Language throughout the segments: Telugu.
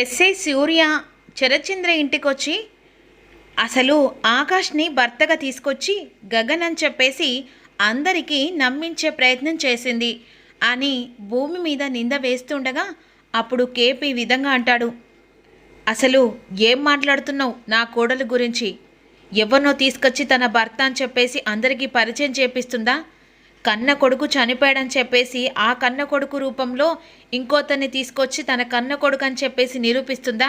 ఎస్ఐ సూర్య శరత్చంద్ర ఇంటికొచ్చి అసలు ఆకాష్ని భర్తగా తీసుకొచ్చి గగన్ అని చెప్పేసి అందరికీ నమ్మించే ప్రయత్నం చేసింది అని భూమి మీద నింద వేస్తుండగా అప్పుడు కేపీ విధంగా అంటాడు. అసలు ఏం మాట్లాడుతున్నావు నా కోడలు గురించి? ఎవరినో తీసుకొచ్చి తన భర్త అని చెప్పేసి అందరికీ పరిచయం చేపిస్తుందా? కన్న కొడుకు చనిపోయాడని చెప్పేసి ఆ కన్న కొడుకు రూపంలో ఇంకోతన్ని తీసుకొచ్చి తన కన్న కొడుకు అని చెప్పేసి నిరూపిస్తుందా?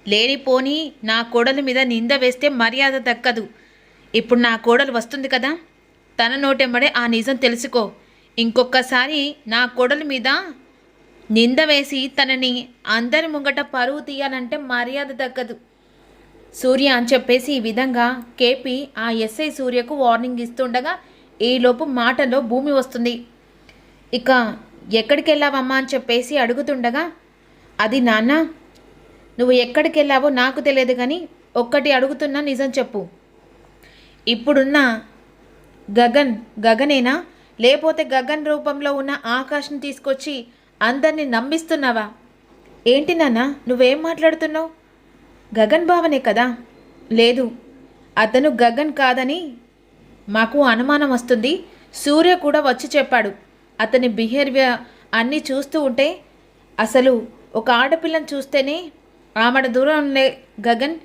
లేనిపోని నా కోడలి మీద నింద వేస్తే మర్యాద దక్కదు. ఇప్పుడు నా కోడలు వస్తుంది కదా, తన నోటెమ్మడే ఆ నిజం తెలుసుకో. ఇంకొకసారి నా కోడలి మీద నింద వేసి తనని అందరి ముంగట పరువు తీయాలంటే మర్యాద దక్కదు సూర్య అని చెప్పేసి ఈ విధంగా కేపీ ఆ ఎస్ఐ సూర్యకు వార్నింగ్ ఇస్తుండగా ఈలోపు మాటలో భూమి వస్తుంది. ఇక ఎక్కడికి వెళ్ళావమ్మా అని చెప్పేసి అడుగుతుండగా, అది నాన్న, నువ్వు ఎక్కడికి వెళ్ళావో నాకు తెలియదు కానీ ఒక్కటి అడుగుతున్నా, నిజం చెప్పు. ఇప్పుడున్న గగనేనా, లేకపోతే గగన్ రూపంలో ఉన్న ఆకాష్ని తీసుకొచ్చి అందరినీ నమ్మిస్తున్నావా? ఏంటి నాన్న నువ్వేం మాట్లాడుతున్నావు? గగన్ బావనే కదా? లేదు, అతను గగన్ కాదని మాకు అనుమానం వస్తుంది. సూర్య కూడా వచ్చి చెప్పాడు. అతని బిహేవియర్ అన్నీ చూస్తూ ఉంటే అసలు ఒక ఆడపిల్లని చూస్తేనే ఆమెడ దూరం ఉండే గగన్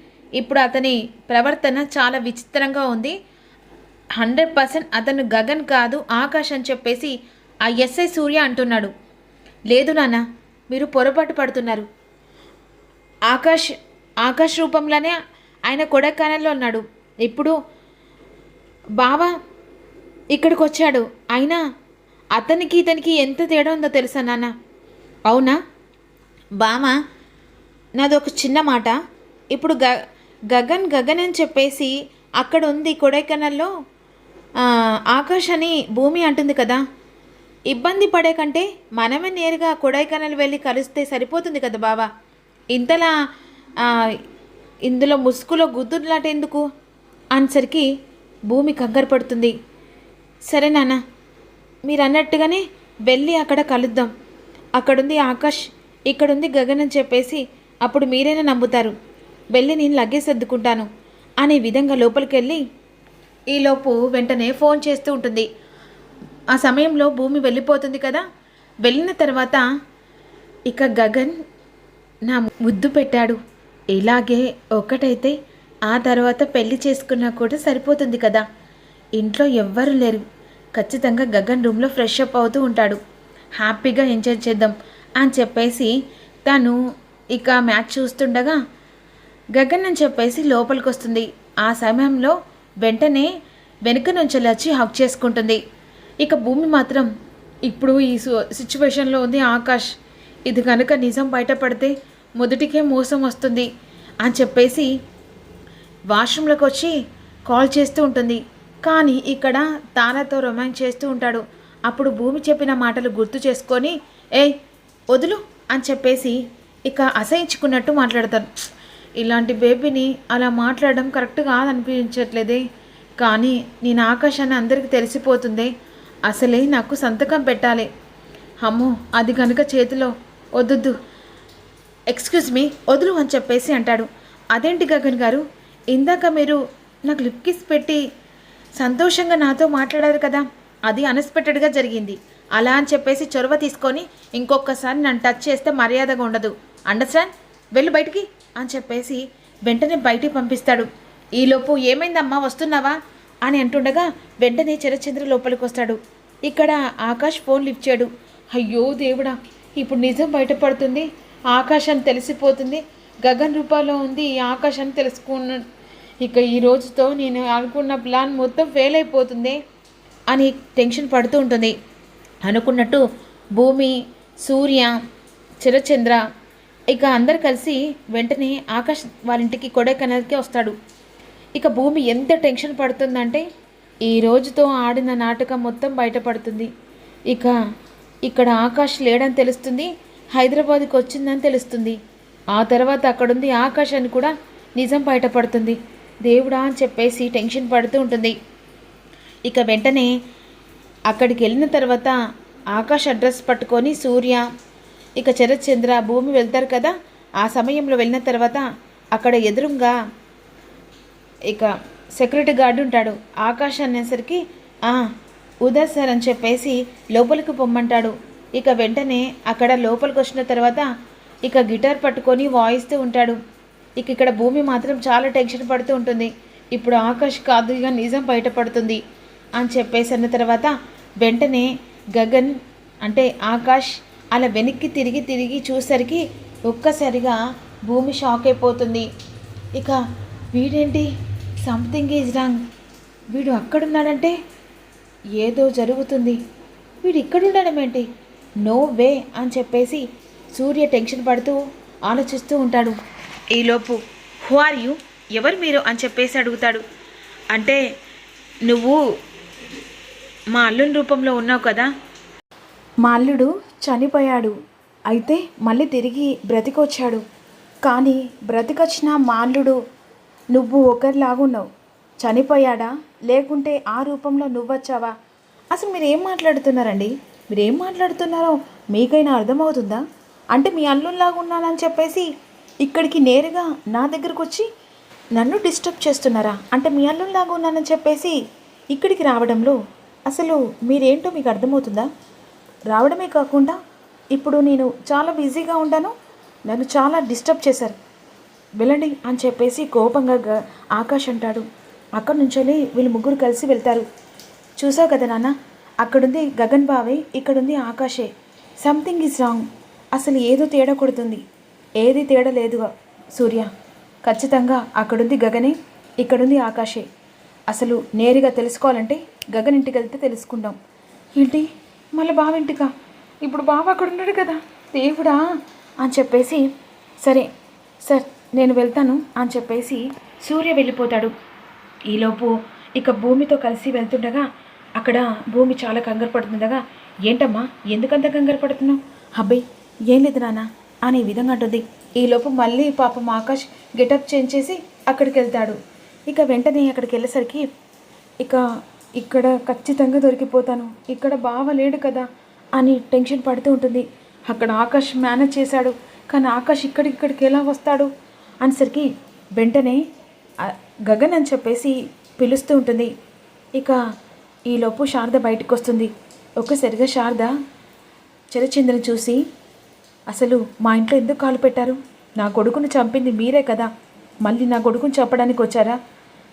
ఇప్పుడు అతని ప్రవర్తన చాలా విచిత్రంగా ఉంది. 100% అతను గగన్ కాదు ఆకాష్ అని చెప్పేసి ఆ ఎస్ఐ సూర్య అంటున్నాడు. లేదు నాన్న, మీరు పొరపాటు పడుతున్నారు. ఆకాష్ రూపంలోనే ఆయన కొడైకెనాల్లో ఉన్నాడు. ఇప్పుడు బావ ఇక్కడికి వచ్చాడు. అయినా అతనికి ఇతనికి ఎంత తేడా ఉందో తెలుసా నాన్న? అవునా బామ, నాది ఒక చిన్న మాట. ఇప్పుడు గగన్ అని చెప్పేసి అక్కడ ఉంది కొడైకెనాల్లో, ఆకాష్ అని భూమి అంటుంది కదా. ఇబ్బంది పడే కంటే మనమే నేరుగా కొడైకెనాల్ వెళ్ళి కలిస్తే సరిపోతుంది కదా బావా. ఇంతలా ఇందులో ముసుగులో గుద్దులాట ఎందుకు అనేసరికి భూమి కంగారు పడుతుంది. సరే నాన్న, మీరు అన్నట్టుగానే వెళ్ళి అక్కడ కలుద్దాం. అక్కడుంది ఆకాష్, ఇక్కడుంది గగన్ అని చెప్పేసి అప్పుడు మీరైనా నమ్ముతారు. వెళ్ళి నేను లగేజ్ సర్దుకుంటాను అనే విధంగా లోపలికి వెళ్ళి ఈలోపు వెంటనే ఫోన్ చేస్తూ ఉంటుంది. ఆ సమయంలో భూమి వెళ్ళిపోతుంది కదా. వెళ్ళిన తర్వాత ఇక గగన్ నా ముద్దు పెట్టాడు, ఇలాగే ఒక్కటైతే ఆ తర్వాత పెళ్లి చేసుకున్నా కూడా సరిపోతుంది కదా. ఇంట్లో ఎవ్వరూ లేరు, ఖచ్చితంగా గగన్ రూమ్లో ఫ్రెష్ అప్ అవుతూ ఉంటాడు. హ్యాపీగా ఎంజాయ్ చేద్దాం అని చెప్పేసి తను ఇక మ్యాచ్ చూస్తుండగా గగన్ అని చెప్పేసి లోపలికి వస్తుంది. ఆ సమయంలో వెంటనే వెనుక నుంచి వచ్చి హక్ చేసుకుంటుంది. ఇక భూమి మాత్రం ఇప్పుడు ఈ సిచ్యువేషన్లో ఉంది ఆకాష్, ఇది కనుక నిజం బయటపడితే మొదటికే మోసం వస్తుంది అని చెప్పేసి వాష్రూమ్లోకి వచ్చి కాల్ చేస్తూ ఉంటుంది. కానీ ఇక్కడ తానతో రొమాన్స్ చేస్తూ ఉంటాడు. అప్పుడు భూమి చెప్పిన మాటలు గుర్తు చేసుకొని ఏయ్ వదులు అని చెప్పేసి ఇక అసహించుకున్నట్టు మాట్లాడతాను. ఇలాంటి బేబీని అలా మాట్లాడడం కరెక్ట్ కాదనిపించట్లేదే, కానీ నేను ఆకాశాన్ని అందరికీ తెలిసిపోతుంది. అసలే నాకు సంతకం పెట్టాలి. అమ్మో అది కనుక చేతిలో వద్దు, ఎక్స్క్యూజ్ మీ వదులు అని చెప్పేసి అంటాడు. అదేంటి గగన్ గారు, ఇందాక మీరు నాకు లిప్ కిస్ పెట్టి సంతోషంగా నాతో మాట్లాడారు కదా, అది అన్ఎక్స్పెక్టెడ్గా జరిగింది. అలా అని చెప్పేసి చొరవ తీసుకొని ఇంకొకసారి నన్ను టచ్ చేస్తే మర్యాదగా ఉండదు, అండర్స్టాండ్? వెళ్ళు బయటికి అని చెప్పేసి వెంటనే బయటికి పంపిస్తాడు. ఈలోపు ఏమైందమ్మా వస్తున్నావా అని అంటుండగా వెంటనే శరత్చంద్ర లోపలికి వస్తాడు. ఇక్కడ ఆకాష్ ఫోన్ లిఫ్ట్ చేయడు. అయ్యో దేవుడా, ఇప్పుడు నిజం బయటపడుతుంది, ఆకాశాన్ని తెలిసిపోతుంది, గగన్ రూపాలో ఉంది ఈ ఆకాశాన్ని తెలుసుకున్నాను. ఇక ఈ రోజుతో నేను అనుకున్న ప్లాన్ మొత్తం ఫెయిల్ అయిపోతుంది అని టెన్షన్ పడుతూ ఉంటుంది. అనుకున్నట్టు భూమి, సూర్య, శరత్చంద్ర ఇక అందరు కలిసి వెంటనే ఆకాష్ వాళ్ళ ఇంటికి కొడైకెనాల్కి వస్తాడు. ఇక భూమి ఎంత టెన్షన్ పడుతుందంటే ఈ రోజుతో ఆడిన నాటకం మొత్తం బయటపడుతుంది. ఇక ఇక్కడ ఆకాష్ లేడని తెలుస్తుంది, హైదరాబాద్కి వచ్చిందని తెలుస్తుంది. ఆ తర్వాత అక్కడుంది ఆకాష్ అని కూడా నిజం బయటపడుతుంది. దేవుడా అని చెప్పేసి టెన్షన్ పడుతూ ఉంటుంది. ఇక వెంటనే అక్కడికి వెళ్ళిన తర్వాత ఆకాష్ అడ్రస్ పట్టుకొని సూర్య ఇక శరత్చంద్ర భూమి వెళ్తారు కదా. ఆ సమయంలో వెళ్ళిన తర్వాత అక్కడ ఎదురుగా ఇక సెక్యూరిటీ గార్డు ఉంటాడు. ఆకాష్ అనేసరికి ఉదయ్ సార్ అని చెప్పేసి లోపలికి పొమ్మంటాడు. ఇక వెంటనే అక్కడ లోపలికి వచ్చిన తర్వాత ఇక గిటార్ పట్టుకొని వాయిస్తూ ఉంటాడు. ఇక్కడ భూమి మాత్రం చాలా టెన్షన్ పడుతూ ఉంటుంది. ఇప్పుడు ఆకాష్ కాదు ఇక నిజం బయటపడుతుంది అని చెప్పేసి అన్న తర్వాత వెంటనే గగన్ అంటే ఆకాష్ అలా వెనక్కి తిరిగి చూసరికి ఒక్కసారిగా భూమి షాక్ అయిపోతుంది. ఇక వీడేంటి, సంథింగ్ ఈజ్ రాంగ్, వీడు అక్కడున్నాడంటే ఏదో జరుగుతుంది, వీడు ఇక్కడుండడం ఏంటి, నో వే అని చెప్పేసి సూర్య టెన్షన్ పడుతూ ఆలోచిస్తూ ఉంటాడు. ఈలోపు హూ ఆర్ యూ, ఎవరు మీరు అని చెప్పేసి అడుగుతాడు. అంటే నువ్వు మా అల్లుని రూపంలో ఉన్నావు కదా. మా అల్లుడు చనిపోయాడు, అయితే మళ్ళీ తిరిగి బ్రతికొచ్చాడు. కానీ బ్రతికొచ్చిన మా అల్లుడు నువ్వు ఒకరిలాగున్నావు. చనిపోయాడా లేకుంటే ఆ రూపంలో నువ్వొచ్చావా? అసలు మీరేం మాట్లాడుతున్నారండి? మీరేం మాట్లాడుతున్నారో మీకైనా అర్థమవుతుందా? అంటే మీ అల్లుల్లాగా ఉన్నానని చెప్పేసి ఇక్కడికి నేరుగా నా దగ్గరకు వచ్చి నన్ను డిస్టర్బ్ చేస్తున్నారా? అంటే మీ అల్లుల్లాగా ఉన్నానని చెప్పేసి ఇక్కడికి రావడంలో అసలు మీరేంటో మీకు అర్థమవుతుందా? రావడమే కాకుండా ఇప్పుడు నేను చాలా బిజీగా ఉంటాను, నన్ను చాలా డిస్టర్బ్ చేశారు, వెళ్ళండి అని చెప్పేసి కోపంగా ఆకాష్ అంటాడు. అక్కడి నుంచి వీళ్ళు ముగ్గురు కలిసి వెళ్తారు. చూసావు కదా నాన్న, అక్కడుంది గగన్ బావే, ఇక్కడుంది ఆకాషే. సంథింగ్ ఈజ్ రాంగ్, అసలు ఏదో తేడా కొడుతుంది. ఏది తేడా లేదు సూర్య, ఖచ్చితంగా అక్కడుంది గగనే, ఇక్కడుంది ఆకాషే. అసలు నేరుగా తెలుసుకోవాలంటే గగన్ ఇంటికి వెళ్తే తెలుసుకుందాం. ఏంటి మళ్ళీ బావ ఇంటికా? ఇప్పుడు బావ అక్కడ ఉన్నాడు కదా, దేవుడా అని చెప్పేసి సరే సార్ నేను వెళ్తాను అని చెప్పేసి సూర్య వెళ్ళిపోతాడు. ఈలోపు ఇక భూమితో కలిసి వెళ్తుండగా అక్కడ భూమి చాలా కంగారు పడుతుండగా, ఏంటమ్మా ఎందుకంత కంగారు పడుతున్నావు? అబ్బాయి ఏం లేదు నాన్న అనే విధంగా అంటుంది. ఈలోపు మళ్ళీ పాపం ఆకాష్ గెటప్ చేంజ్ చేసి అక్కడికి వెళ్తాడు. ఇక వెంటనే అక్కడికి వెళ్ళేసరికి ఇక్కడ ఖచ్చితంగా దొరికిపోతాను, ఇక్కడ బావ లేడు కదా అని టెన్షన్ పడుతూ ఉంటుంది. అక్కడ ఆకాష్ మేనేజ్ చేశాడు, కానీ ఆకాష్ ఇక్కడికి ఎలా వస్తాడు అనేసరికి వెంటనే గగన్ అని చెప్పేసి పిలుస్తూ ఉంటుంది. ఇక ఈలోపు శారద బయటకు వస్తుంది. ఒక్కసారిగా శారద చరచంద్రని చూసి, అసలు మా ఇంట్లో ఎందుకు కాలు పెట్టారు? నా కొడుకును చంపింది మీరే కదా, మళ్ళీ నా కొడుకుని చంపడానికి వచ్చారా?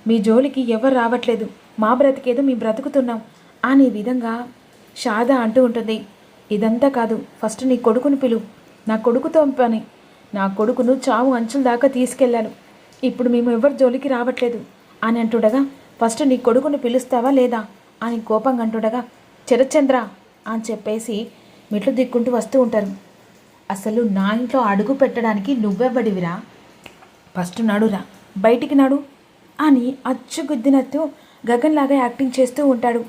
మీ జోలికి ఎవరు రావట్లేదు, మా బ్రతికేదో మేము బ్రతుకుతున్నాం అనే విధంగా శారద అంటూ ఉంటుంది. ఇదంతా కాదు, ఫస్ట్ నీ కొడుకుని పిలువు, నా కొడుకుతో పని, నా కొడుకును చావు అంచుల దాకా తీసుకెళ్ళాను, ఇప్పుడు మేము ఎవరి జోలికి రావట్లేదు అని అంటుండగా, ఫస్ట్ నీ కొడుకుని పిలుస్తావా లేదా అని కోపంగా అంటుండగా, చరచంద్ర అని చెప్పేసి మెట్లు దిక్కుంటూ వస్తూ ఉంటారు. అసలు నా ఇంట్లో అడుగు పెట్టడానికి నువ్వెవ్వడివిరా, ఫస్ట్ నడురా, బయటికి నడు అని అచ్చుగుద్దినట్టు గగన్లాగా యాక్టింగ్ చేస్తూ ఉంటాడు.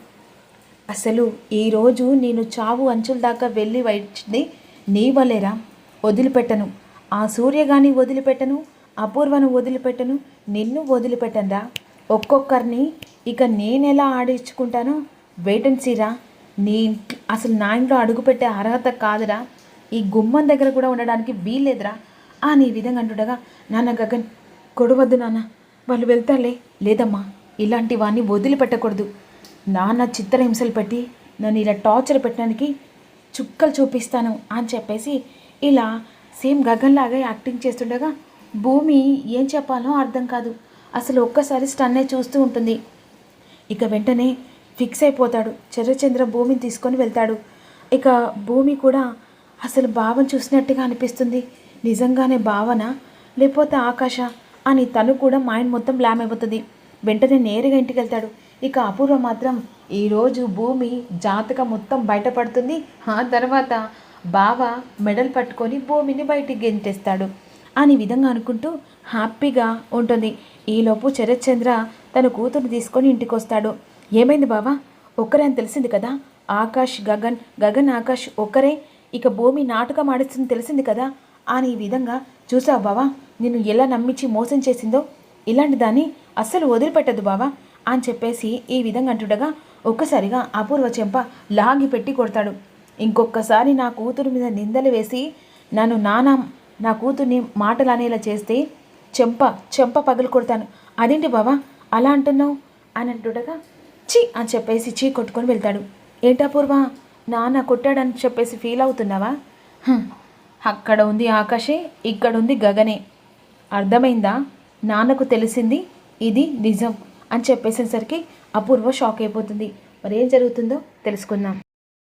అసలు ఈరోజు నేను చావు అంచుల దాకా వెళ్ళి వచ్చింది నీ వల్లేరా, వదిలిపెట్టను, ఆ సూర్యగాని వదిలిపెట్టను, అపూర్వను వదిలిపెట్టను, నిన్ను వదిలిపెట్టనురా, ఒక్కొక్కరిని ఇక నేనెలా ఆడించుకుంటానో వెయిట్ అండ్ సీరా. అసలు నా ఇంట్లో అడుగుపెట్టే అర్హత కాదురా, ఈ గుమ్మం దగ్గర కూడా ఉండడానికి వీల్లేదురా అని ఈ విధంగా అంటుండగా, నాన్న గగన్ గొడవద్దు నాన్న, వాళ్ళు వెళ్తారులే. లేదమ్మా, ఇలాంటి వాడిని వదిలిపెట్టకూడదు, నాన్న చిత్రహింసలు పెట్టి నన్ను ఇలా టార్చర్ పెట్టడానికి చుక్కలు చూపిస్తాను అని చెప్పేసి ఇలా సేమ్ గగన్లాగా యాక్టింగ్ చేస్తుండగా భూమి ఏం చెప్పాలో అర్థం కాదు. అసలు ఒక్కసారి స్టన్నే చూస్తూ ఉంటుంది. ఇక వెంటనే ఫిక్స్ అయిపోతాడు. చరచంద్ర భూమిని తీసుకొని వెళ్తాడు. ఇక భూమి కూడా అసలు భావన చూసినట్టుగా అనిపిస్తుంది. నిజంగానే భావన లేకపోతే ఆకాశ అని తను కూడా మైండ్ మొత్తం బ్లామ్ అయిపోతుంది. వెంటనే నేరుగా ఇంటికి వెళ్తాడు. ఇక అపూర్వ మాత్రం ఈరోజు భూమి జాతకం మొత్తం బయటపడుతుంది. ఆ తర్వాత బావ మెడల్ పట్టుకొని భూమిని బయటికి గెంటేస్తాడు అని విధంగా అనుకుంటూ హ్యాపీగా ఉంటుంది. ఈలోపు శరత్చంద్ర తన కూతురు తీసుకొని ఇంటికి వస్తాడు. ఏమైంది బావా, ఒక్కరే అని తెలిసింది కదా, ఆకాష్ గగన్ ఆకాష్ ఒక్కరే, ఇక భూమి నాటకం ఆడిస్తుంది తెలిసింది కదా అని ఈ విధంగా, చూసావు బావా నిన్ను ఎలా నమ్మించి మోసం చేసిందో, ఇలాంటి దాన్ని అస్సలు వదిలిపెట్టద్దు బావా అని చెప్పేసి ఈ విధంగా అంటుండగా ఒక్కసారిగా అపూర్వ చెంప లాగి పెట్టి కొడతాడు. ఇంకొకసారి నా కూతురు మీద నిందలు వేసి నన్ను నానా నా కూతుర్ని మాటలు అనేలా చేస్తే చెంప పగలు కొడతాను. అదేంటి బావా అలా అంటున్నావు అని అంటుండగా చీ అని చెప్పేసి చీ కొట్టుకొని వెళ్తాడు. ఏంటా పూర్వ నాన్న కొట్టాడని చెప్పేసి ఫీల్ అవుతున్నావా? అక్కడ ఉంది ఆకాశే, ఇక్కడ ఉంది గగనే. అర్థమైందా? నాన్నకు తెలిసింది ఇది నిజం అని చెప్పేసేసరికి అపూర్వ షాక్ అయిపోతుంది. మరి ఏం జరుగుతుందో తెలుసుకుందాం.